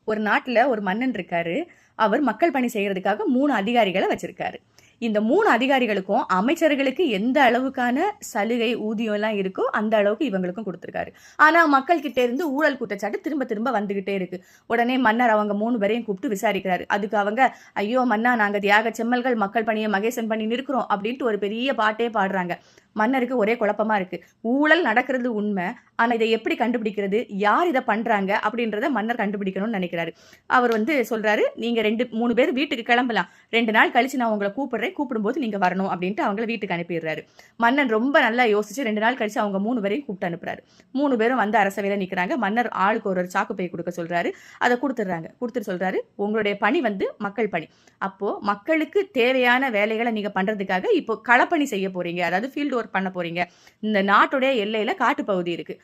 ஒரு நாட்டுல ஒரு மன்னன் இருக்காரு. அவர் மக்கள் பணி செய்யறதுக்காக 3 அதிகாரிகள வச்சிருக்காரு. இந்த 3 அதிகாரிகளுக்கும் அமைச்சர்களுக்கு எந்த அளவுக்கான சலுகை, ஊதியம் எல்லாம் இருக்கோ அந்த அளவுக்கு இவங்களுக்கும் குடுத்திருக்காரு. ஆனா மக்கள் கிட்ட இருந்து ஊழல் குற்றச்சாட்டு திரும்ப திரும்ப வந்துகிட்டே இருக்கு. உடனே மன்னர் அவங்க 3 பேரையும் கூப்பிட்டு விசாரிக்கிறாரு. அதுக்கு அவங்க, ஐயோ மன்னா, நாங்க தியாக செம்மல்கள், மக்கள் பணியை மகேசன் பண்ணி நிற்கிறோம் அப்படின்ட்டு ஒரு பெரிய பாட்டே பாடுறாங்க. மன்னருக்கு ஒரே குழப்பமா இருக்கு. ஊழல் நடக்கிறது உண்மை. ஆனா இதை எப்படி கண்டுபிடிக்கிறது, யார் இதை பண்றாங்க அப்படின்றத மன்னர் கண்டுபிடிக்கணும்னு நினைக்கிறாரு. அவர் சொல்றாரு, நீங்க 2-3 பேர் வீட்டுக்கு கிளம்பலாம். 2 நாள் கழிச்சு நான் உங்களை கூப்பிடுறேன், கூப்பிடும்போது நீங்க வரணும் அப்படின்ட்டு அவங்கள வீட்டுக்கு அனுப்பிடுறாரு. மன்னன் ரொம்ப நல்லா யோசிச்சு 2 நாள் கழிச்சு அவங்க 3 பேரையும் கூப்பிட்டு அனுப்புறாரு. 3 பேரும் வந்து அரசவையில நிக்கிறாங்க. மன்னர் ஆளுக்கு ஒரு சாக்கு பை கொடுக்க சொல்றாரு. அதை கொடுத்துடுறாங்க. கொடுத்துட்டு சொல்றாரு, உங்களுடைய பணி மக்கள் பணி. அப்போ மக்களுக்கு தேவையான வேலைகளை நீங்க பண்றதுக்காக இப்போ களப்பணி செய்ய போறீங்க, அதாவது ஃபீல்டு ஒர்க் பண்ண போறீங்க. இந்த நாட்டுடைய எல்லையில காட்டு பகுதி இருக்கு.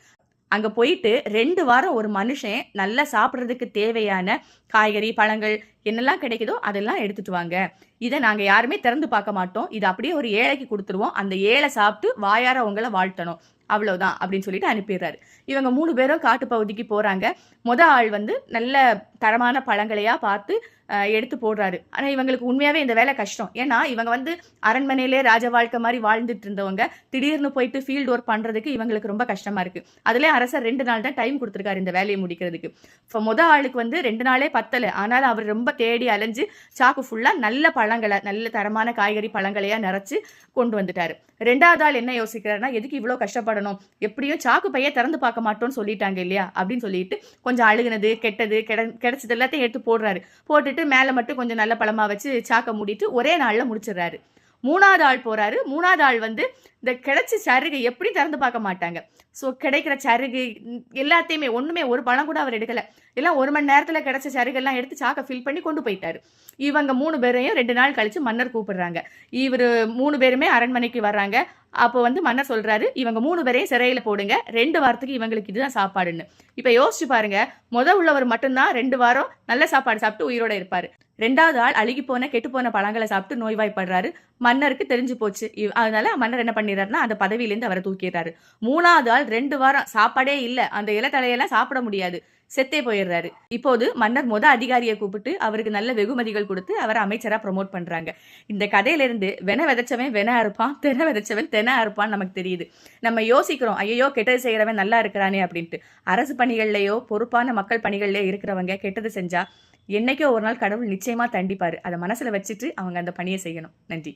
அங்க போயிட்டு 2 வாரம் ஒரு மனுஷன் நல்லா சாப்பிடுறதுக்கு தேவையான காய்கறி, பழங்கள் என்னெல்லாம் கிடைக்குதோ அதெல்லாம் எடுத்துட்டு வாங்க. இதை நாங்க யாருமே திறந்து பார்க்க மாட்டோம். இது அப்படியே ஒரு ஏழைக்கு கொடுத்துருவோம். அந்த ஏழை சாப்பிட்டு வாயார உங்களை வாழ்த்தணும், அவ்வளவுதான் அப்படின்னு சொல்லிட்டு அனுப்பிடுறாரு. இவங்க 3 பேரும் காட்டு பகுதிக்கு போறாங்க. ஆள் நல்ல தரமான பழங்களையா பார்த்து எடுத்து போடுறாரு. ஆனா இவங்களுக்கு உண்மையாவே இந்த வேலை கஷ்டம். ஏன்னா இவங்க அரண்மனையிலே ராஜ வாழ்க்கை மாதிரி வாழ்ந்துட்டு இருந்தவங்க திடீர்னு போயிட்டு ஃபீல்டு ஒர்க் பண்றதுக்கு இவங்களுக்கு ரொம்ப கஷ்டமா இருக்கு. அதுல அரசர் 2 நாள் தான் டைம் கொடுத்திருக்காரு இந்த வேலையை முடிக்கிறதுக்கு. ஆளுக்கு 2 நாளே பத்தல. ஆனாலும் அவர் ரொம்ப தேடி அலைஞ்சு சாக்கு ஃபுல்லா நல்ல பழங்களை, நல்ல தரமான காய்கறி பழங்களையா நிறைச்சு கொண்டு வந்துட்டாரு. 2வது ஆள் என்ன யோசிக்கிறாருன்னா, எதுக்கு இவ்வளவு கஷ்டப்படணும், எப்படியும் சாக்கு பைய திறந்து பார்க்க மாட்டோம்னு சொல்லிட்டாங்க இல்லையா அப்படின்னு சொல்லிட்டு கொஞ்சம் அழுகுனது, கெட்டது, கிடைச்சது எல்லாத்தையும் எடுத்து போடுறாரு. போட்டுட்டு மேல மட்டும் கொஞ்சம் நல்ல பழமா வச்சு சாக்க மூடிட்டு ஒரே நாள்ல முடிச்சிடுறாரு. 3வது ஆள் போறாரு. 3வது ஆள் இந்த கிடைச்ச சருகு எப்படி திறந்து பார்க்க மாட்டாங்க. ஸோ கிடைக்கிற சருகு எல்லாத்தையுமே, ஒண்ணுமே ஒரு பழம் கூட அவர் எடுக்கல. எல்லாம் 1 மணி நேரத்துல கிடைச்ச சருகெல்லாம் எடுத்து சாக்க ஃபில் பண்ணி கொண்டு போயிட்டாரு. இவங்க 3 பேரையும் 2 நாள் கழிச்சு மன்னர் கூப்பிடுறாங்க. இவரு 3 பேருமே அரண்மனைக்கு வர்றாங்க. அப்போ மன்னர் சொல்றாரு, இவங்க 3 பேரையும் சிறையில போடுங்க, 2 வாரத்துக்கு இவங்களுக்கு இதுதான் சாப்பாடுன்னு. இப்ப யோசிச்சு பாருங்க, உள்ளவர் மட்டும்தான் 2 வாரம் நல்ல சாப்பாடு சாப்பிட்டு உயிரோட இருப்பாரு. 2வது ஆள் அழுகி போன கெட்டு போன பழங்களை சாப்பிட்டு நோய்வாய்ப்படுறாரு. மன்னருக்கு தெரிஞ்சு போச்சு. அதனால மன்னர் என்ன பண்ணிடுறாருன்னா, அந்த பதவியிலேருந்து அவரை தூக்கிடுறாரு. 3வது ஆள் 2 வாரம் சாப்பாடே இல்ல, அந்த இலத்தலையெல்லாம் சாப்பிட முடியாது, செத்தே போயிடுறாரு. இப்போது மன்னர் அதிகாரியை கூப்பிட்டு அவருக்கு நல்ல வெகுமதிகள் கொடுத்து அவரை அமைச்சரா ப்ரமோட் பண்றாங்க. இந்த கதையிலிருந்து வென விதைச்சவன் வென அறுப்பான், தென விதைச்சவன் தென அறுப்பான் நமக்கு தெரியுது. நம்ம யோசிக்கிறோம், ஐயோ கெட்டது செய்யறவன் நல்லா இருக்கிறானே அப்படின்ட்டு. அரசு பணிகள்லயோ பொறுப்பான மக்கள் பணிகள்லயோ இருக்கிறவங்க கெட்டது செஞ்சா என்னைக்கோ ஒரு நாள் கடவுள் நிச்சயமா தண்டிப்பாரு. அதை மனசுல வச்சுட்டு அவங்க அந்த பணியை செய்யணும். நன்றி.